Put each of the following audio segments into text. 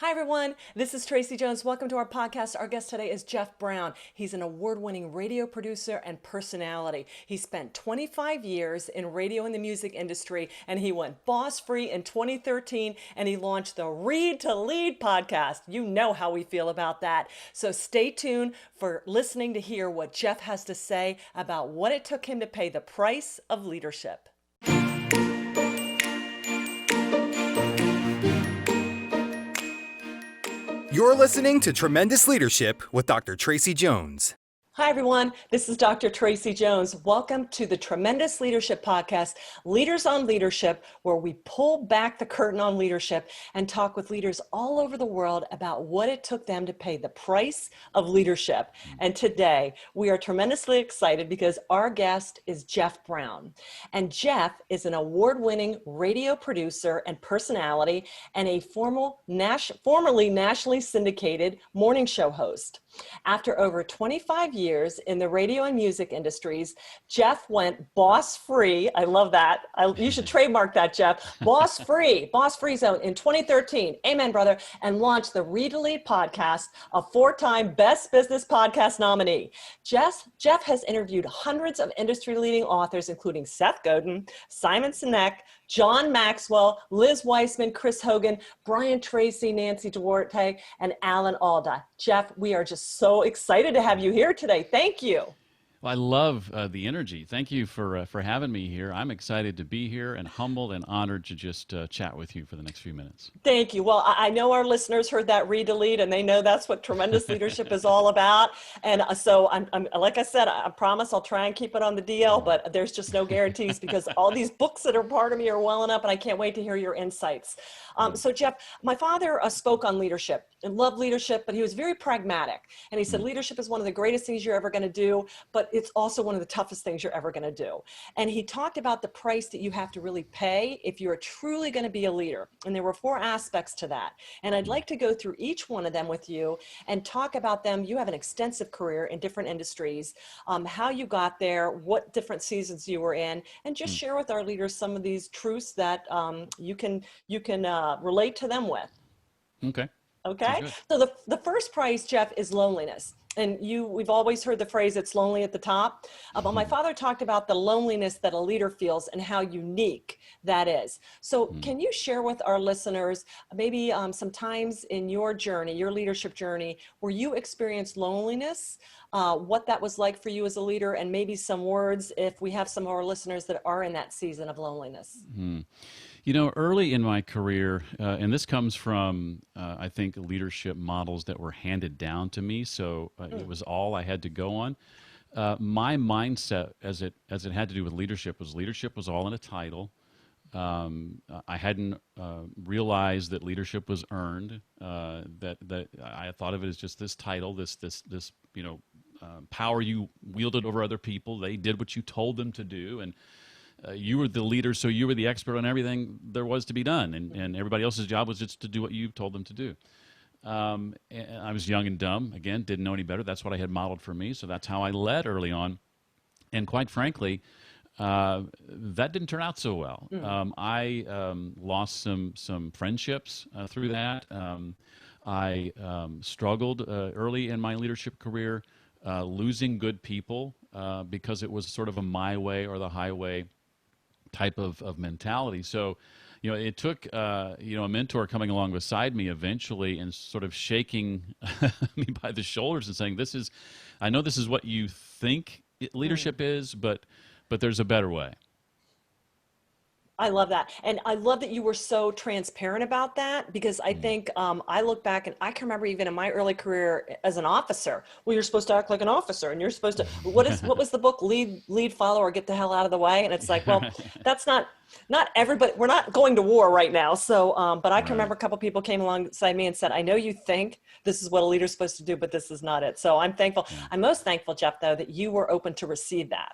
Hi, everyone. This is Tracey Jones. Welcome to our podcast. Our guest today is Jeff Brown. He's an award-winning radio producer and personality. He spent 25 years in radio and the music industry, and he went boss free in 2013, and he launched the Read to Lead podcast. You know how we feel about that. So stay tuned for listening to hear what Jeff has to say about what it took him to pay the price of leadership. You're listening to Tremendous Leadership with Dr. Tracey Jones. Hi, everyone. This is Dr. Tracey Jones. Welcome to the Tremendous Leadership Podcast, Leaders on Leadership, where we pull back the curtain on leadership and talk with leaders all over the world about what it took them to pay the price of leadership. And today, we are tremendously excited because our guest is Jeff Brown. And Jeff is an award-winning radio producer and personality and a formerly nationally syndicated morning show host. After over 25 years in the radio and music industries, Jeff went boss free. I love that. You should trademark that, Jeff. Boss free zone in 2013. Amen, brother. And launched the Read to Lead podcast, a 4-time Best Business Podcast nominee. Jeff has interviewed hundreds of industry-leading authors, including Seth Godin, Simon Sinek, John Maxwell, Liz Wiseman, Chris Hogan, Brian Tracy, Nancy Duarte, and Alan Alda. Jeff, we are just so excited to have you here today. Thank you. Well, I love the energy. Thank you for having me here. I'm excited to be here and humbled and honored to just chat with you for the next few minutes. Thank you. Well, I know our listeners heard that Read to Lead, and they know that's what tremendous leadership is all about. And so I'm like I said, I promise I'll try and keep it on the DL, but there's just no guarantees because all these books that are part of me are welling up, and I can't wait to hear your insights. So Jeff, my father spoke on leadership and loved leadership, but he was very pragmatic. And he said, leadership is one of the greatest things you're ever going to do, but it's also one of the toughest things you're ever going to do. And he talked about the price that you have to really pay if you're truly going to be a leader. And there were 4 aspects to that. And I'd like to go through each one of them with you and talk about them. You have an extensive career in different industries, how you got there, what different seasons you were in, and just share with our leaders some of these truths that you can relate to them with. Okay. Okay. So the first price, Jeff, is loneliness. And we've always heard the phrase, it's lonely at the top. But my father talked about the loneliness that a leader feels and how unique that is. So can you share with our listeners maybe some times in your journey, your leadership journey, where you experienced loneliness, what that was like for you as a leader, and maybe some words if we have some of our listeners that are in that season of loneliness? You know, early in my career, and this comes from, I think, leadership models that were handed down to me, so it was all I had to go on. My mindset, as it had to do with leadership was all in a title. I hadn't realized that leadership was earned. That I thought of it as just this title, this power you wielded over other people. They did what you told them to do, and you were the leader, so you were the expert on everything there was to be done, and everybody else's job was just to do what you told them to do. And I was young and dumb, again, didn't know any better. That's what I had modeled for me, so that's how I led early on. And quite frankly, that didn't turn out so well. I lost some friendships through that. I struggled early in my leadership career, losing good people because it was sort of a my way or the highway type of mentality. So, it took, a mentor coming along beside me eventually and sort of shaking me by the shoulders and saying, I know this is what you think leadership is, but there's a better way. I love that. And I love that you were so transparent about that, because I think I look back and I can remember even in my early career as an officer, well, you're supposed to act like an officer and you're supposed to, what was the book, lead, follow, or get the hell out of the way? And it's like, well, that's not everybody, we're not going to war right now. So, but I can remember a couple people came alongside me and said, I know you think this is what a leader's supposed to do, but this is not it. So I'm thankful. I'm most thankful, Jeff, though, that you were open to receive that,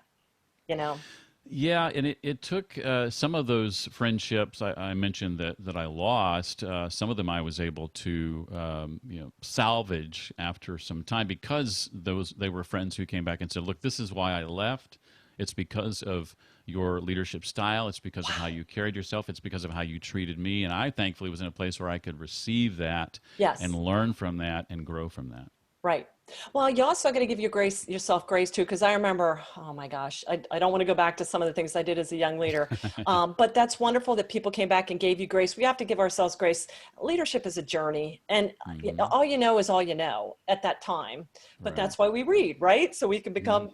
Yeah, and it took some of those friendships I mentioned that I lost. Some of them I was able to salvage after some time, because they were friends who came back and said, "Look, this is why I left. It's because of your leadership style. It's because of how you carried yourself. It's because of how you treated me. And I thankfully was in a place where I could receive that Yes. and learn from that and grow from that. Right. Well, you also got to give yourself grace too, because I remember, oh my gosh, I don't want to go back to some of the things I did as a young leader, but that's wonderful that people came back and gave you grace. We have to give ourselves grace. Leadership is a journey, and all you know is all you know at that time. But that's why we read, right? So we can become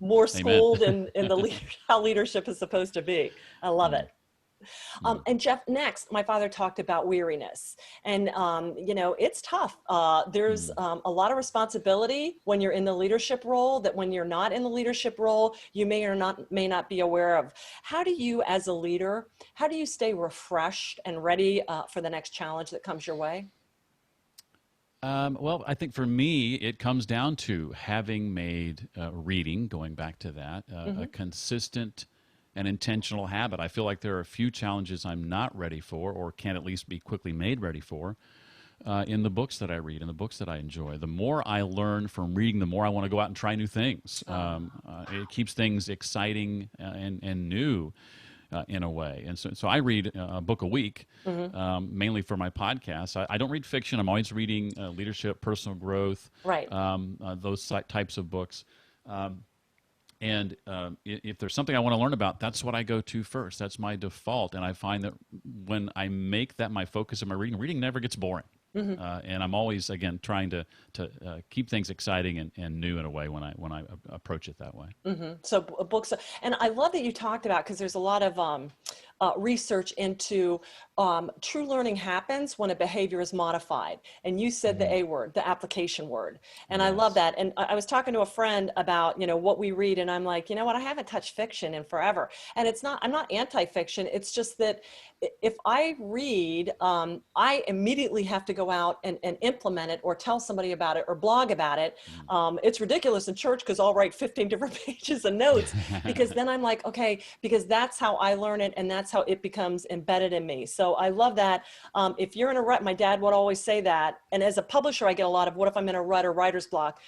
more schooled in how leadership is supposed to be. I love it. And Jeff, next, my father talked about weariness, and it's tough. There's a lot of responsibility when you're in the leadership role that when you're not in the leadership role, you may not be aware of. How do you, as a leader, how do you stay refreshed and ready for the next challenge that comes your way? Well, I think for me, it comes down to having made reading, going back to that, a consistent an intentional habit. I feel like there are a few challenges I'm not ready for, or can at least be quickly made ready for, in the books that I read and the books that I enjoy. The more I learn from reading, the more I want to go out and try new things. It keeps things exciting and new in a way. And so I read a book a week, mainly for my podcast. I don't read fiction. I'm always reading leadership, personal growth, those types of books. And if there's something I want to learn about, that's what I go to first. That's my default. And I find that when I make that my focus of my reading never gets boring. And I'm always, again, trying to keep things exciting and new in a way when I approach it that way. So books, and I love that you talked about, because there's a lot of research into true learning happens when a behavior is modified. And you said the A word, the application word. And I love that. And I was talking to a friend about, what we read, and I'm like, you know what, I haven't touched fiction in forever. And I'm not anti-fiction. It's just that if I read, I immediately have to go out and implement it, or tell somebody about it, or blog about it. It's ridiculous in church because I'll write 15 different pages of notes, because then I'm like, okay, because that's how I learn it, and that's how it becomes embedded in me. So I love that. If you're in a rut, my dad would always say that. And as a publisher, I get a lot of, what if I'm in a rut or writer's block?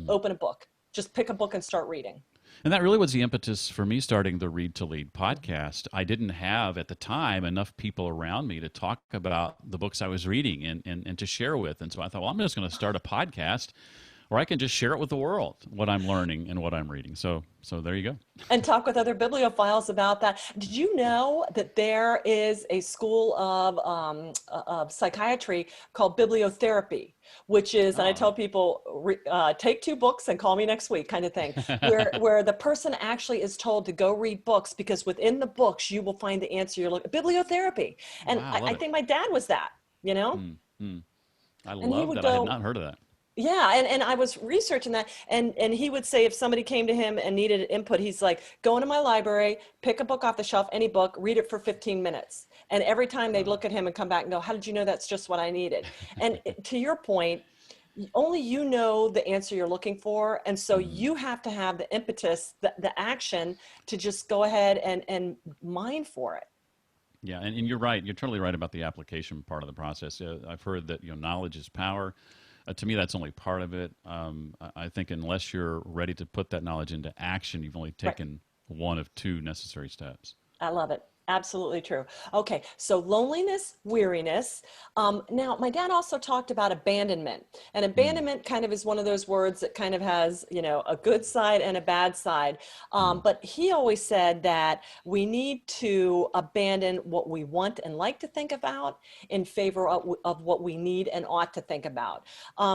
Open a book. Just pick a book and start reading. And that really was the impetus for me starting the Read to Lead podcast. I didn't have, at the time, enough people around me to talk about the books I was reading and to share with. And so I thought, well, I'm just going to start a podcast where I can just share it with the world, what I'm learning and what I'm reading. So there you go. And talk with other bibliophiles about that. Did you know that there is a school of psychiatry called Bibliotherapy, which is, and I tell people, take 2 books and call me next week kind of thing, where the person actually is told to go read books, because within the books, you will find the answer you're looking for. Bibliotherapy. And I think my dad was that, I love that. I had not heard of that. Yeah, and I was researching that, and he would say if somebody came to him and needed input, he's like, go into my library, pick a book off the shelf, any book, read it for 15 minutes. And every time they'd look at him and come back and go, how did you know that's just what I needed? And to your point, only you know the answer you're looking for, and so you have to have the impetus, the action to just go ahead and mine for it. Yeah, and you're right. You're totally right about the application part of the process. I've heard that knowledge is power. To me, that's only part of it. I think unless you're ready to put that knowledge into action, you've only taken one of 2 necessary steps. I love it. Absolutely true. Okay, so loneliness, weariness. Now, my dad also talked about abandonment. And abandonment kind of is one of those words that kind of has, a good side and a bad side. But he always said that we need to abandon what we want and like to think about in favor of what we need and ought to think about.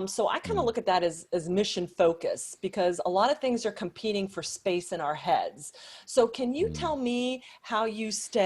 So I kind of look at that as mission focus, because a lot of things are competing for space in our heads. So can you tell me how you stay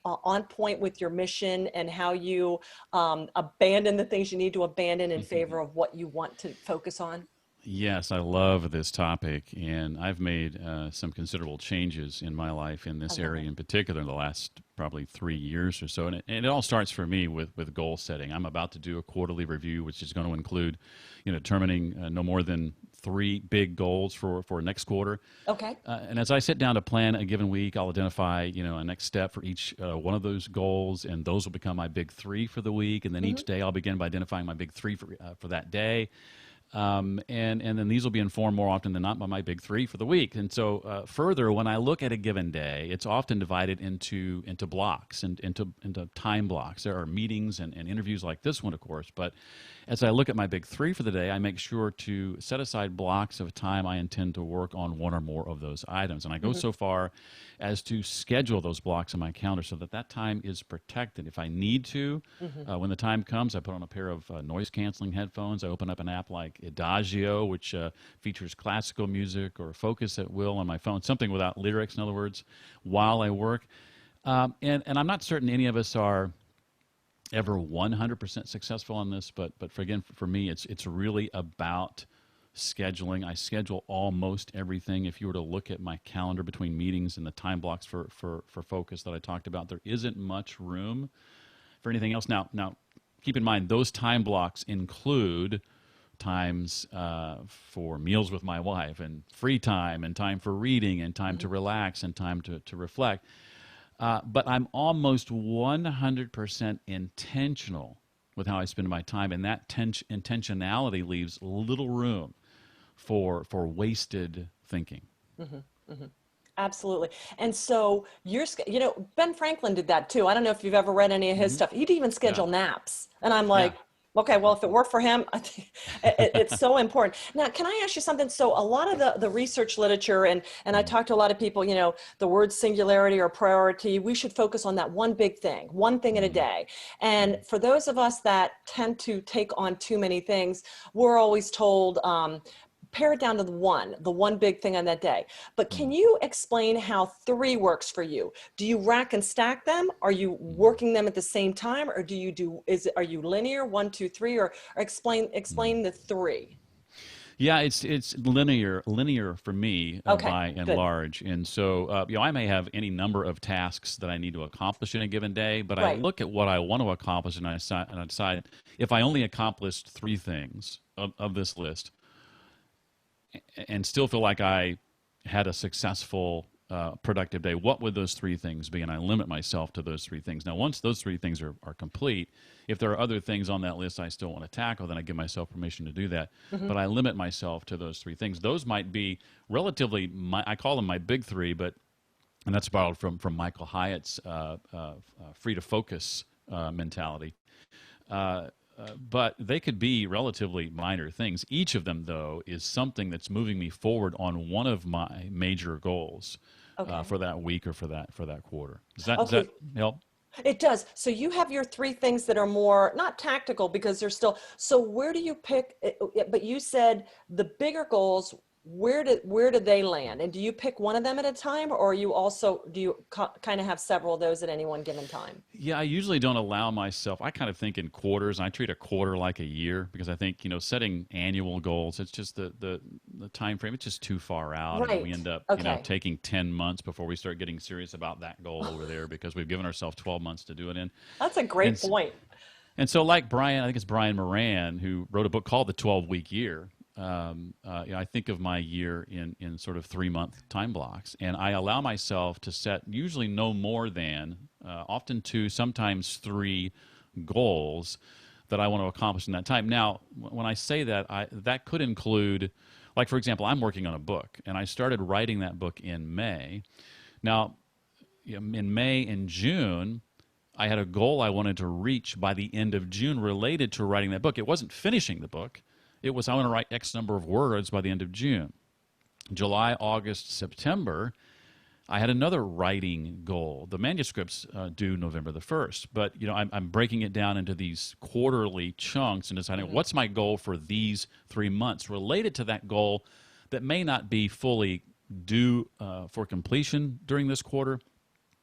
on point with your mission, and how you abandon the things you need to abandon in favor of what you want to focus on? Yes, I love this topic, and I've made some considerable changes in my life in this area in particular in the last probably 3 years or so. And it all starts for me with goal setting. I'm about to do a quarterly review, which is going to include, determining no more than 3 big goals for next quarter. Okay. And as I sit down to plan a given week, I'll identify, a next step for each one of those goals, and those will become my big 3 for the week. And then each day I'll begin by identifying my big 3 for that day. And then these will be informed more often than not by my big three for the week. And so further, when I look at a given day, it's often divided into blocks and into time blocks. There are meetings and interviews like this one, of course. But as I look at my big three for the day, I make sure to set aside blocks of time I intend to work on one or more of those items. And I go so far as to schedule those blocks in my calendar so that that time is protected. If I need to, when the time comes, I put on a pair of noise-canceling headphones. I open up an app like Adagio, which features classical music, or Focus at Will on my phone, something without lyrics, in other words, while I work. And I'm not certain any of us are ever 100% successful on this, but for me, it's really about scheduling. I schedule almost everything. If you were to look at my calendar between meetings and the time blocks for focus that I talked about, there isn't much room for anything else. Now, keep in mind, those time blocks include times for meals with my wife, and free time, and time for reading, and time to relax, and time to reflect. But I'm almost 100% intentional with how I spend my time, and that intentionality leaves little room for wasted thinking. Absolutely. And so Ben Franklin did that too. I don't know if you've ever read any of his stuff. He'd even schedule naps. And I'm like, okay, well, if it worked for him, I think it's so important. Now, can I ask you something? So a lot of the research literature, and I talk to a lot of people, the word singularity or priority, we should focus on that one big thing, one thing in a day. And for those of us that tend to take on too many things, we're always told, pare it down to the one big thing on that day. But can you explain how 3 works for you? Do you rack and stack them? Are you working them at the same time? Or are you linear, 1, 2, 3, or explain the 3? Yeah, it's linear for me by and large. And so, I may have any number of tasks that I need to accomplish in a given day, but I look at what I want to accomplish, and I decide if I only accomplished 3 things of this list, and still feel like I had a successful, productive day, what would those 3 things be? And I limit myself to those 3 things. Now, once those 3 things are complete, if there are other things on that list I still want to tackle, then I give myself permission to do that. But I limit myself to those 3 things. Those might be relatively, I call them my big 3, and that's borrowed from Michael Hyatt's free to focus mentality. But they could be relatively minor things. Each of them, though, is something that's moving me forward on one of my major goals for that week or for that quarter. Does that help? It does. So you have your 3 things that are more, not tactical because they're still, so where do you pick, but you said the bigger goals, where do they land? And do you pick one of them at a time, or do you kind of have several of those at any one given time? Yeah, I usually don't allow myself. I kind of think in quarters, and I treat a quarter like a year, because I think, setting annual goals, it's just the time frame, it's just too far out. Right. And we end up, taking 10 months before we start getting serious about that goal over there, because we've given ourselves 12 months to do it in. That's a great point. And so like Brian, I think it's Brian Moran, who wrote a book called The 12-Week Year. I think of my year in sort of 3-month time blocks, and I allow myself to set usually no more than often 2, sometimes 3 goals that I want to accomplish in that time. Now, when I say that, that could include, like, for example, I'm working on a book, and I started writing that book in May. Now, in May and June, I had a goal I wanted to reach by the end of June related to writing that book. It wasn't finishing the book. It was, I want to write X number of words by the end of June. July, August, September, I had another writing goal. The manuscript's due November the 1st, but I'm breaking it down into these quarterly chunks and deciding what's my goal for these 3 months related to that goal that may not be fully due for completion during this quarter,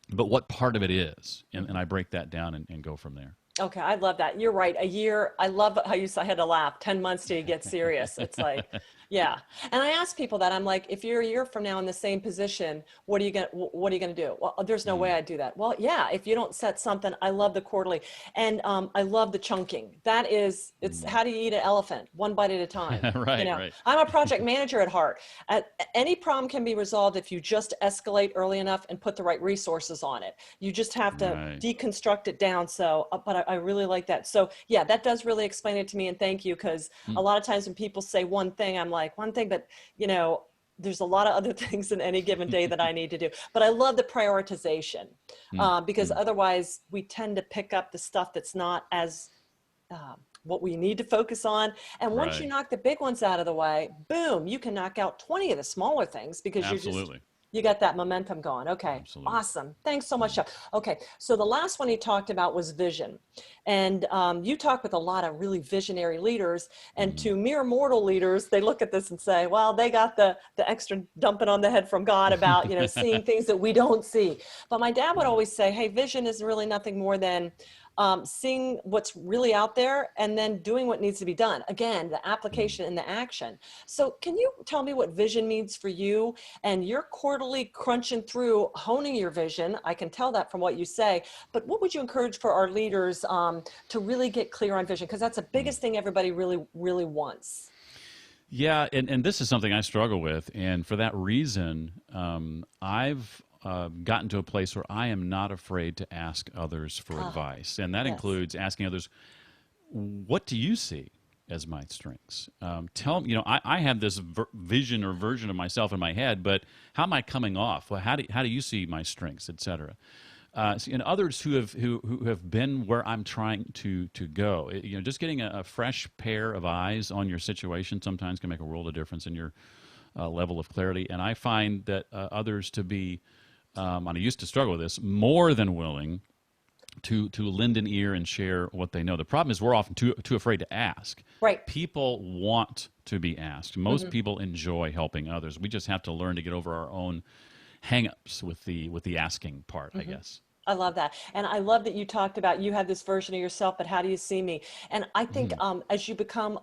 but what part of it is, and I break that down and go from there. Okay, I love that. You're right. A year. I love how I had to laugh. 10 months till you get serious. It's like, Yeah. And I ask people that. I'm like, if you're a year from now in the same position, what are you going to do? Well, there's no way I'd do that. Well, yeah, if you don't set something, I love the quarterly, and I love the chunking. That is, it's how do you eat an elephant? One bite at a time. Right, right. I'm a project manager at heart. Any problem can be resolved if you just escalate early enough and put the right resources on it. You just have to Right. deconstruct it down. So, but I really like that. So yeah, that does really explain it to me. And thank you. Because a lot of times when people say one thing, I'm like, one thing, but there's a lot of other things in any given day that I need to do. But I love the prioritization because otherwise we tend to pick up the stuff that's not as what we need to focus on. And once you Right. knock the big ones out of the way, boom, you can knock out 20 of the smaller things because Absolutely. you got that momentum going. Okay. Absolutely. Awesome. Thanks so much, Jeff. Okay. So the last one you talked about was vision. And you talk with a lot of really visionary leaders, and to mere mortal leaders, they look at this and say, well, they got the extra dumping on the head from God about, seeing things that we don't see. But my dad would always say, hey, vision is really nothing more than seeing what's really out there and then doing what needs to be done. Again, the application and the action. So can you tell me what vision means for you? And you're quarterly crunching through honing your vision. I can tell that from what you say, but what would you encourage for our leaders to really get clear on vision? Because that's the biggest thing everybody really, really wants. Yeah, and this is something I struggle with, and for that reason, I've gotten to a place where I am not afraid to ask others for advice, and that includes asking others, "What do you see as my strengths? Tell me, I have this vision or version of myself in my head, but how am I coming off? Well, how do you see my strengths, etc." And others who have been where I'm trying to go. Just getting a fresh pair of eyes on your situation sometimes can make a world of difference in your level of clarity. And I find that others to be, and I used to struggle with this, more than willing to lend an ear and share what they know. The problem is we're often too afraid to ask. Right. People want to be asked. Most people enjoy helping others. We just have to learn to get over our own hang-ups with the asking part, I guess. I love that. And I love that you talked about, you have this version of yourself, but how do you see me? And I think as you become,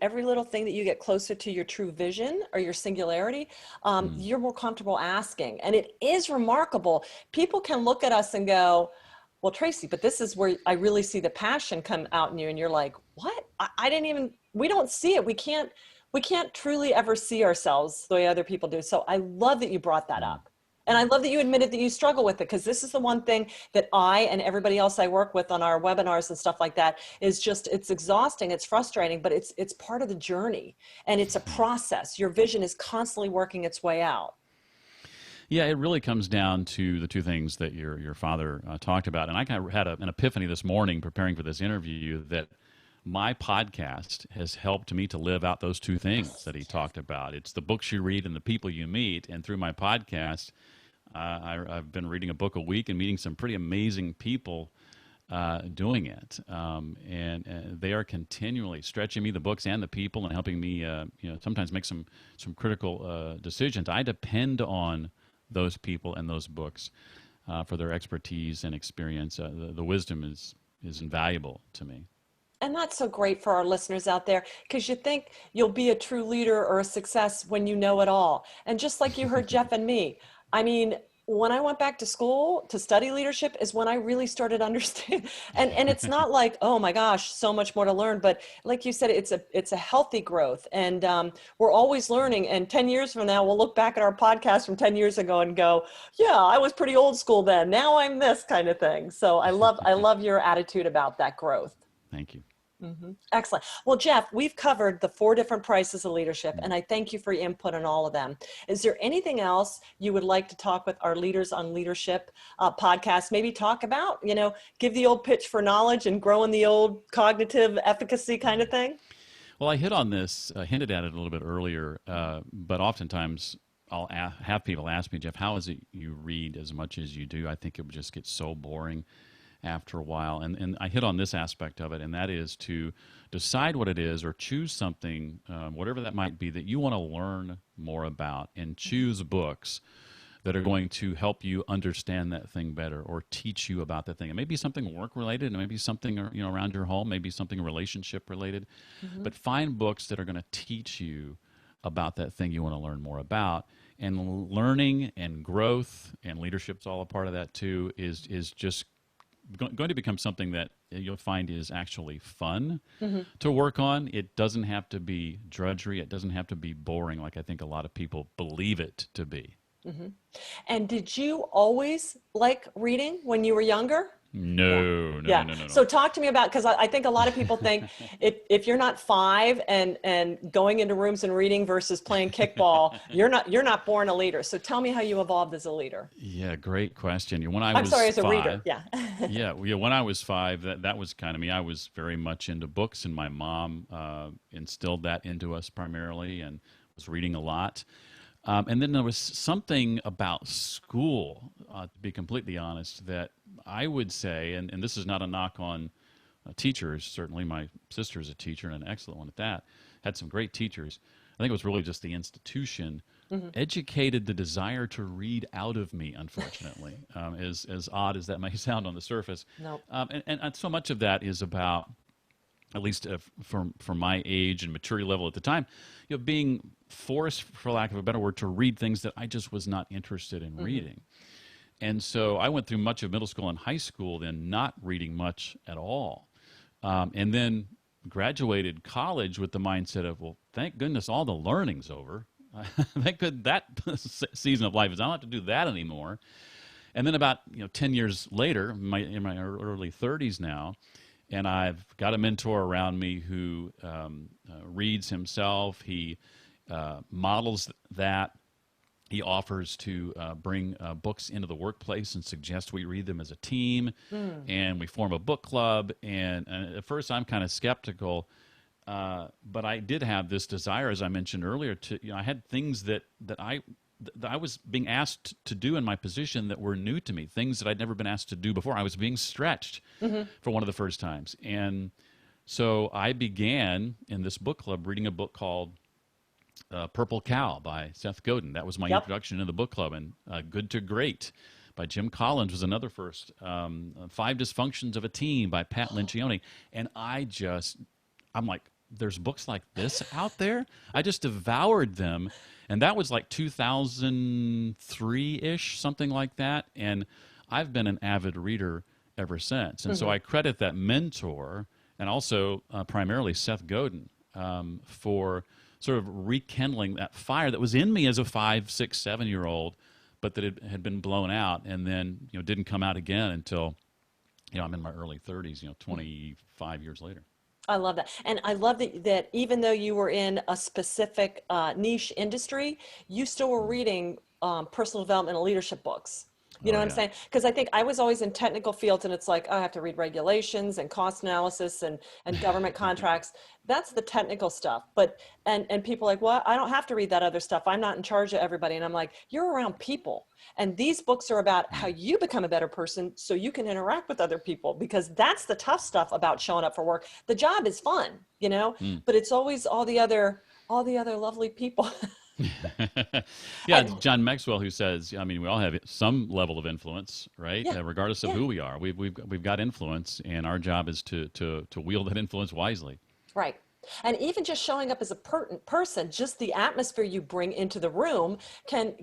every little thing that you get closer to your true vision or your singularity, you're more comfortable asking. And it is remarkable. People can look at us and go, well, Tracy, but this is where I really see the passion come out in you. And you're like, what? I didn't even, we don't see it. We can't truly ever see ourselves the way other people do. So I love that you brought that up. And I love that you admitted that you struggle with it, because this is the one thing that I and everybody else I work with on our webinars and stuff like that is just, it's exhausting, it's frustrating, but it's part of the journey, and it's a process. Your vision is constantly working its way out. Yeah, it really comes down to the two things that your father talked about. And I kind of had an epiphany this morning preparing for this interview that my podcast has helped me to live out those two things that he talked about. It's the books you read and the people you meet. And through my podcast, I've been reading a book a week and meeting some pretty amazing people doing it. And they are continually stretching me, the books and the people, and helping me sometimes make some critical decisions. I depend on those people and those books for their expertise and experience. The wisdom is invaluable to me. And that's so great for our listeners out there, because you think you'll be a true leader or a success when you know it all. And just like you heard Jeff and me, I mean, when I went back to school to study leadership is when I really started understanding. And it's not like, oh my gosh, so much more to learn. But like you said, it's a healthy growth. And we're always learning. And 10 years from now, we'll look back at our podcast from 10 years ago and go, yeah, I was pretty old school then. Now I'm this kind of thing. So I love your attitude about that growth. Thank you. Excellent. Well, Jeff, we've covered the 4 different prices of leadership, and I thank you for your input on all of them. Is there anything else you would like to talk with our Leaders on Leadership podcast? Maybe talk about, give the old pitch for knowledge and growing the old cognitive efficacy kind of thing? Well, I hit on this, hinted at it a little bit earlier, but oftentimes I'll have people ask me, Jeff, how is it you read as much as you do? I think it would just get so boring after a while. And I hit on this aspect of it, and that is to decide what it is or choose something, whatever that might be, that you want to learn more about, and choose books that are going to help you understand that thing better or teach you about that thing. It may be something work-related, and maybe something around your home, maybe something relationship-related, but find books that are going to teach you about that thing you want to learn more about. And learning and growth and leadership's all a part of that too, is just going to become something that you'll find is actually fun to work on. It doesn't have to be drudgery. It doesn't have to be boring like I think a lot of people believe it to be. And did you always like reading when you were younger? No. So talk to me about, because I think a lot of people think if you're not 5 and going into rooms and reading versus playing kickball, you're not born a leader. So tell me how you evolved as a leader. Yeah, great question. When I'm sorry, as a reader. Yeah. Yeah, when I was 5, that was kind of me. I was very much into books, and my mom instilled that into us primarily, and was reading a lot. And then there was something about school, to be completely honest, that I would say, and this is not a knock on teachers, certainly my sister's a teacher and an excellent one at that, had some great teachers. I think it was really just the institution educated the desire to read out of me, unfortunately, as odd as that may sound on the surface. Nope. And so much of that is about, at least for my age and maturity level at the time, being forced, for lack of a better word, to read things that I just was not interested in reading. And so I went through much of middle school and high school then not reading much at all. And then graduated college with the mindset of, well, thank goodness all the learning's over. Thank goodness that season of life is I don't have to do that anymore. And then about 10 years later, in my early 30s now, and I've got a mentor around me who reads himself. He models that. He offers to bring books into the workplace and suggest we read them as a team. And we form a book club. And at first I'm kind of skeptical, but I did have this desire, as I mentioned earlier, to I had things that I was being asked to do in my position that were new to me, things that I'd never been asked to do before. I was being stretched for one of the first times. And so I began in this book club reading a book called Purple Cow by Seth Godin. That was my introduction to the book club. And Good to Great by Jim Collins was another first. 5 Dysfunctions of a Teen by Pat Lencioni. And I'm like, there's books like this out there? I just devoured them. And that was like 2003-ish, something like that. And I've been an avid reader ever since. And so I credit that mentor and also primarily Seth Godin for sort of rekindling that fire that was in me as a 5, 6, 7-year-old, but that it had been blown out and then didn't come out again until I'm in my early 30s, 25 years later. I love that. And I love that even though you were in a specific niche industry, you still were reading personal development and leadership books. You know what I'm saying? Because I think I was always in technical fields and it's like, I have to read regulations and cost analysis and government contracts. That's the technical stuff. But, and people are like, well, I don't have to read that other stuff. I'm not in charge of everybody. And I'm like, you're around people. And these books are about how you become a better person so you can interact with other people, because that's the tough stuff about showing up for work. The job is fun, but it's always all the other lovely people. Yeah, John Maxwell, who says, we all have some level of influence, right? Regardless of who we are, we've got influence, and our job is to wield that influence wisely. Right. And even just showing up as a person, just the atmosphere you bring into the room can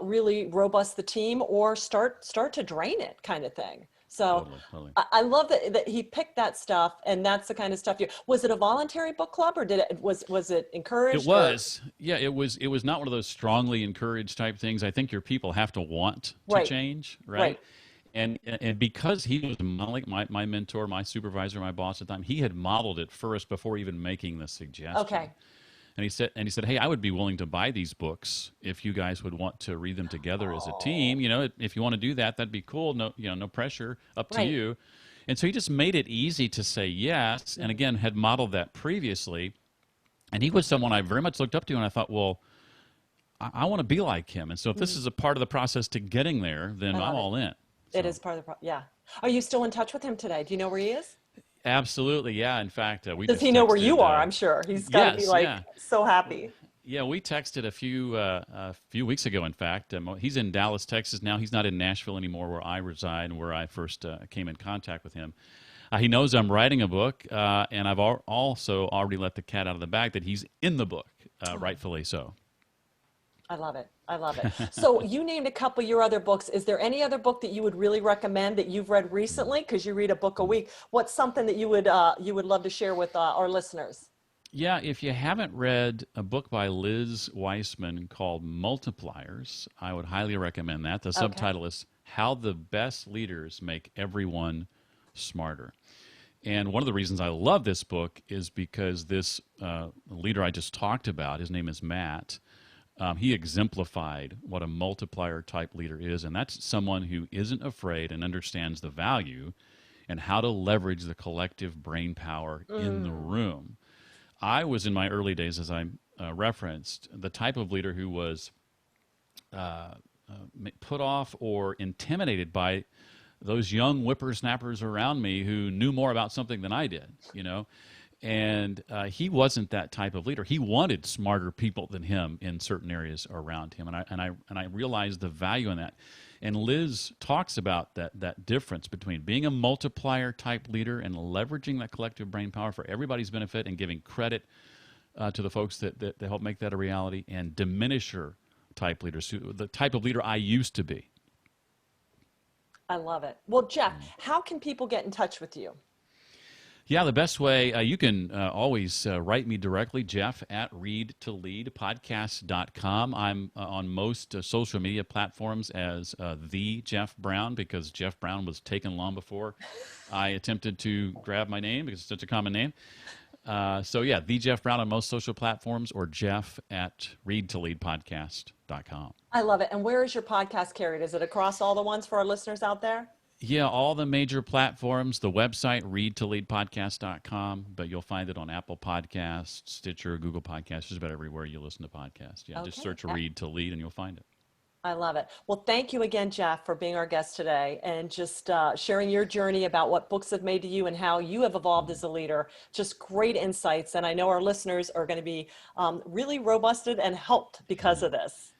really robust the team or start to drain it, kind of thing. So totally. I love that he picked that stuff, and that's the kind of stuff was it a voluntary book club, or was it encouraged? It was. Yeah, it was not one of those strongly encouraged type things. I think your people have to want to change, right? And because he was modeling, my mentor, my supervisor, my boss at the time, he had modeled it first before even making the suggestion. Okay. And he said, hey, I would be willing to buy these books if you guys would want to read them together as a team. If you want to do that, that'd be cool. No, no pressure, up to you. And so he just made it easy to say yes. And again, had modeled that previously. And he was someone I very much looked up to, and I thought, well, I want to be like him. And so if this is a part of the process to getting there, then I'm all in. So. It is part of the yeah. Are you still in touch with him today? Do you know where he is? Absolutely, yeah. In fact, we does he know where you are? I'm sure he's got to be so happy. Yeah, we texted a few weeks ago. In fact, he's in Dallas, Texas now. He's not in Nashville anymore, where I reside and where I first came in contact with him. He knows I'm writing a book, and I've also already let the cat out of the bag that he's in the book. rightfully so. I love it. I love it. So you named a couple of your other books. Is there any other book that you would really recommend that you've read recently? Because you read a book a week. What's something that you would love to share with our listeners? Yeah, if you haven't read a book by Liz Wiseman called Multipliers, I would highly recommend that. The subtitle is How the Best Leaders Make Everyone Smarter. And one of the reasons I love this book is because this leader I just talked about, his name is Matt, he exemplified what a multiplier type leader is, and that's someone who isn't afraid and understands the value and how to leverage the collective brain power in the room. I was in my early days, as I referenced, the type of leader who was put off or intimidated by those young whippersnappers around me who knew more about something than I did, you know. And he wasn't that type of leader. He wanted smarter people than him in certain areas around him, and I realized the value in that. And Liz talks about that difference between being a multiplier type leader and leveraging that collective brain power for everybody's benefit and giving credit to the folks that help make that a reality, and diminisher type leaders, the type of leader I used to be. I love it. Well, Jeff, how can people get in touch with you? Yeah, the best way, you can always write me directly, Jeff at readtoleadpodcast.com. I'm on most social media platforms as the Jeff Brown, because Jeff Brown was taken long before I attempted to grab my name because it's such a common name. So yeah, the Jeff Brown on most social platforms, or Jeff at readtoleadpodcast.com. I love it. And where is your podcast carried? Is it across all the ones for our listeners out there? Yeah, all the major platforms, the website, readtoleadpodcast.com, but you'll find it on Apple Podcasts, Stitcher, Google Podcasts, just about everywhere you listen to podcasts. Yeah, just search Read to Lead and you'll find it. I love it. Well, thank you again, Jeff, for being our guest today and just sharing your journey about what books have made to you and how you have evolved as a leader. Just great insights. And I know our listeners are going to be really robusted and helped because of this.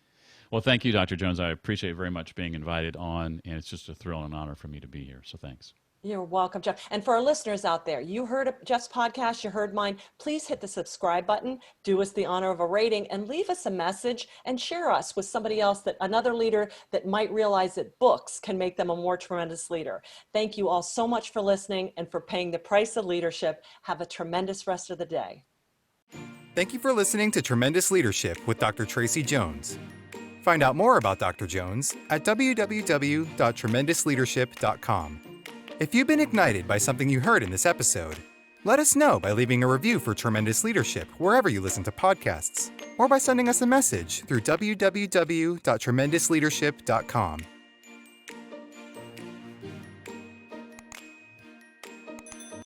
Well, thank you, Dr. Jones. I appreciate very much being invited on, and it's just a thrill and an honor for me to be here. So thanks. You're welcome, Jeff. And for our listeners out there, you heard Jeff's podcast, you heard mine. Please hit the subscribe button, do us the honor of a rating, and leave us a message and share us with somebody else, another leader that might realize that books can make them a more tremendous leader. Thank you all so much for listening and for paying the price of leadership. Have a tremendous rest of the day. Thank you for listening to Tremendous Leadership with Dr. Tracey Jones. Find out more about Dr. Jones at www.tremendousleadership.com. If you've been ignited by something you heard in this episode, let us know by leaving a review for Tremendous Leadership wherever you listen to podcasts, or by sending us a message through www.tremendousleadership.com.